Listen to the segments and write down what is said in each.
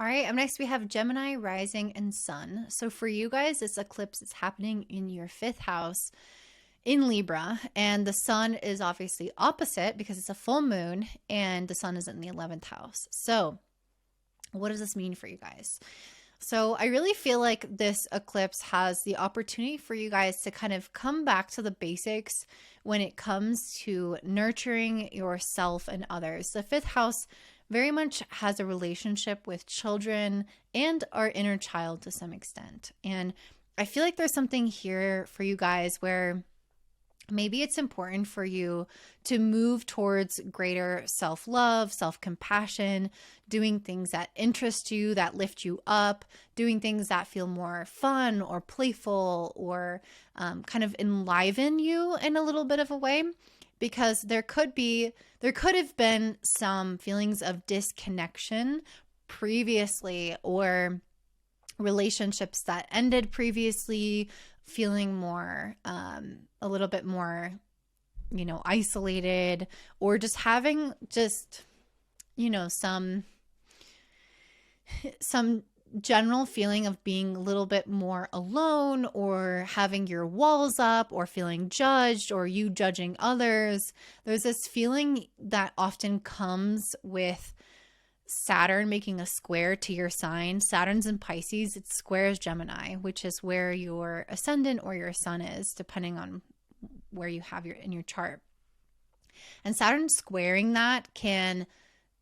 All right, up next we have Gemini rising and sun. So for you guys, this eclipse is happening in your fifth house in Libra, and the sun is obviously opposite because it's a full moon, and the sun is in the 11th house. So what does this mean for you guys? So I really feel like this eclipse has the opportunity for you guys to kind of come back to the basics when it comes to nurturing yourself and others. The fifth house very much has a relationship with children and our inner child to some extent. And I feel like there's something here for you guys where maybe it's important for you to move towards greater self-love, self-compassion, doing things that interest you, that lift you up, doing things that feel more fun or playful or kind of enliven you in a little bit of a way. Because there could have been some feelings of disconnection previously, or relationships that ended previously, feeling more, a little bit more, isolated, or just having some general feeling of being a little bit more alone, or having your walls up, or feeling judged, or you judging others. There's this feeling that often comes with Saturn making a square to your sign. Saturn's in Pisces, it squares Gemini, which is where your ascendant or your sun is, depending on where you have in your chart. And Saturn squaring that can,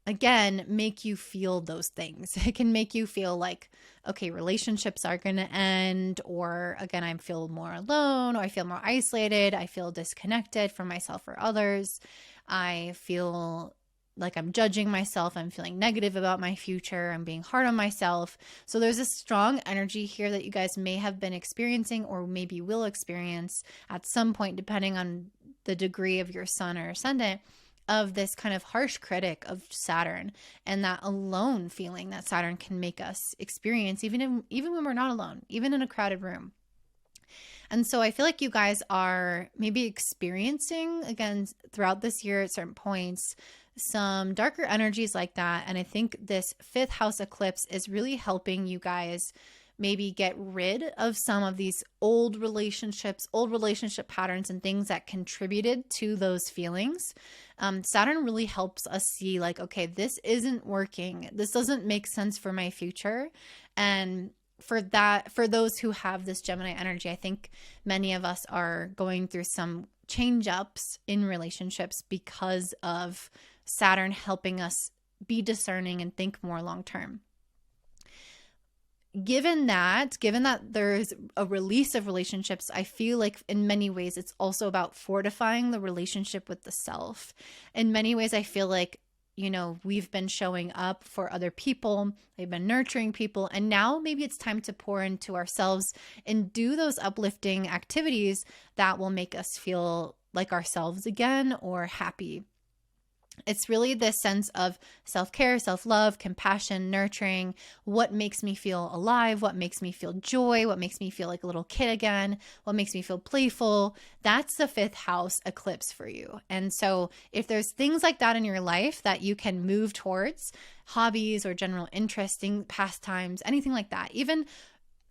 again, make you feel those things. It can make you feel like, okay, relationships are going to end, or again, I feel more alone, or I feel more isolated. I feel disconnected from myself or others. I feel like I'm judging myself. I'm feeling negative about my future. I'm being hard on myself. So there's a strong energy here that you guys may have been experiencing, or maybe will experience at some point, depending on the degree of your sun or ascendant, of this kind of harsh critic of Saturn, and that alone feeling that Saturn can make us experience, even when we're not alone, even in a crowded room. And so I feel like you guys are maybe experiencing, again, throughout this year at certain points, some darker energies like that. And I think this fifth house eclipse is really helping you guys maybe get rid of some of these old relationship patterns and things that contributed to those feelings. Saturn really helps us see, like, okay, this isn't working. This doesn't make sense for my future. And for those who have this Gemini energy, I think many of us are going through some change ups in relationships because of Saturn helping us be discerning and think more long term. Given that there's a release of relationships, I feel like in many ways it's also about fortifying the relationship with the self. In many ways, I feel like, we've been showing up for other people, we've been nurturing people, and now maybe it's time to pour into ourselves and do those uplifting activities that will make us feel like ourselves again, or happy. It's really this sense of self-care, self-love, compassion, nurturing. What makes me feel alive? What makes me feel joy? What makes me feel like a little kid again? What makes me feel playful? That's the fifth house eclipse for you. And so if there's things like that in your life that you can move towards, hobbies or general interesting pastimes, anything like that, even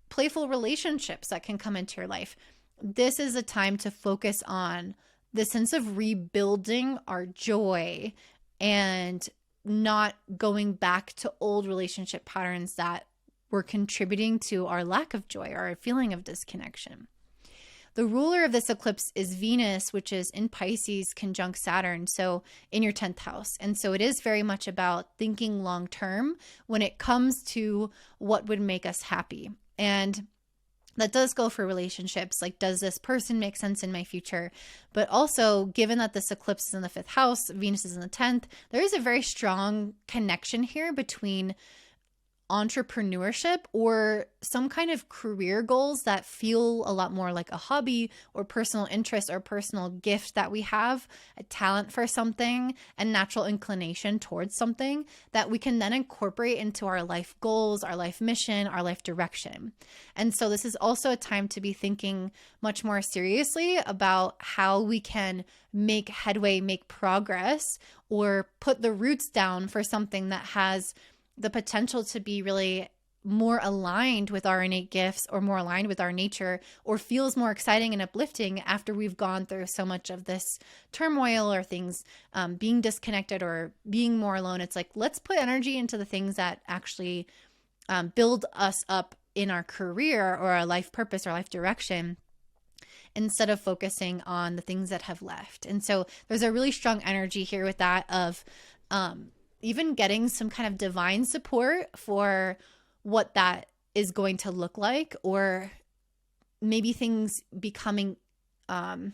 playful relationships that can come into your life, this is a time to focus on the sense of rebuilding our joy and not going back to old relationship patterns that were contributing to our lack of joy or our feeling of disconnection. The ruler of this eclipse is Venus, which is in Pisces conjunct Saturn, so in your 10th house. And so it is very much about thinking long term when it comes to what would make us happy. And that does go for relationships. Like, does this person make sense in my future? But also, given that this eclipse is in the 5th house, Venus is in the 10th, there is a very strong connection here between entrepreneurship or some kind of career goals that feel a lot more like a hobby or personal interest or personal gift that we have, a talent for something, a natural inclination towards something that we can then incorporate into our life goals, our life mission, our life direction. And so this is also a time to be thinking much more seriously about how we can make headway, make progress, or put the roots down for something that has the potential to be really more aligned with our innate gifts or more aligned with our nature, or feels more exciting and uplifting after we've gone through so much of this turmoil or things being disconnected or being more alone. It's like, let's put energy into the things that actually build us up in our career or our life purpose or life direction, instead of focusing on the things that have left. And so there's a really strong energy here with that of even getting some kind of divine support for what that is going to look like, or maybe things becoming, I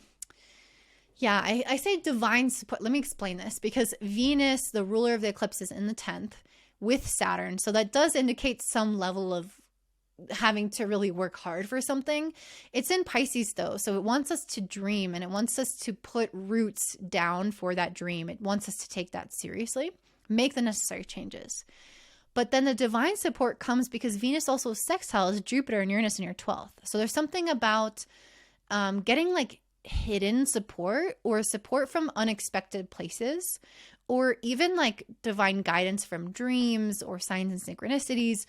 say divine support. Let me explain this, because Venus, the ruler of the eclipse, is in the 10th with Saturn. So that does indicate some level of having to really work hard for something. It's in Pisces though, so it wants us to dream, and it wants us to put roots down for that dream. It wants us to take that seriously, make the necessary changes. But then the divine support comes because Venus also sextiles Jupiter and Uranus in your 12th. So there's something about getting like hidden support or support from unexpected places, or even like divine guidance from dreams or signs and synchronicities,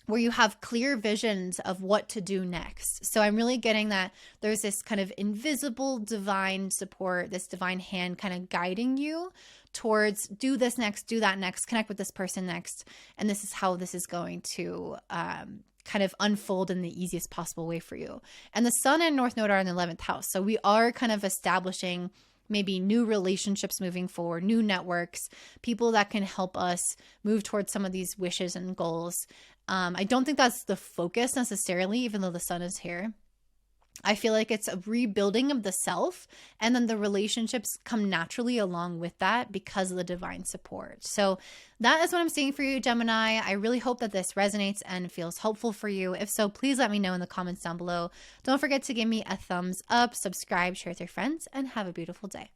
where you have clear visions of what to do next. So I'm really getting that there's this kind of invisible divine support, this divine hand kind of guiding you towards do this next, do that next, connect with this person next. And this is how this is going to kind of unfold in the easiest possible way for you. And the Sun and North Node are in the 11th house. So we are kind of establishing maybe new relationships moving forward, new networks, people that can help us move towards some of these wishes and goals. I don't think that's the focus necessarily, even though the Sun is here. I feel like it's a rebuilding of the self, and then the relationships come naturally along with that because of the divine support. So that is what I'm seeing for you, Gemini. I really hope that this resonates and feels helpful for you. If so, please let me know in the comments down below. Don't forget to give me a thumbs up, subscribe, share with your friends, and have a beautiful day.